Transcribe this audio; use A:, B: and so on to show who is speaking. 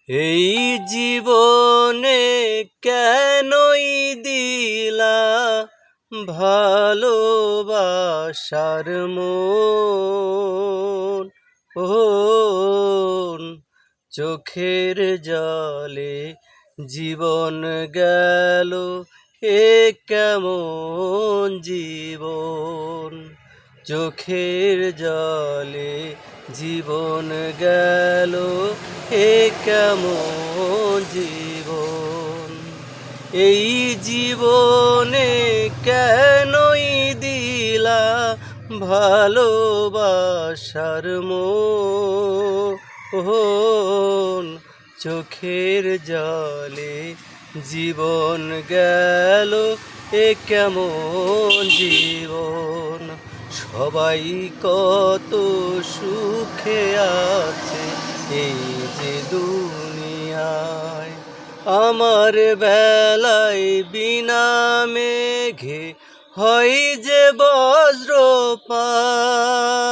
A: এই জীবনে কেনই দিলা ভালোবাসার মন চোখের জলে জীবন গেল এ কেমন জীবন চোখের জলে জীবন গেল এ কেমন জীবন এই জীবনে কেনই দিলা ভালোবাসার মন চোখের জলে জীবন গেল এ কেমন জীবন সবাই কত সুখে আছে এই যে দুনিয়ায় আমার বেলায় বিনা মেঘে হয় যে বজ্রপাত।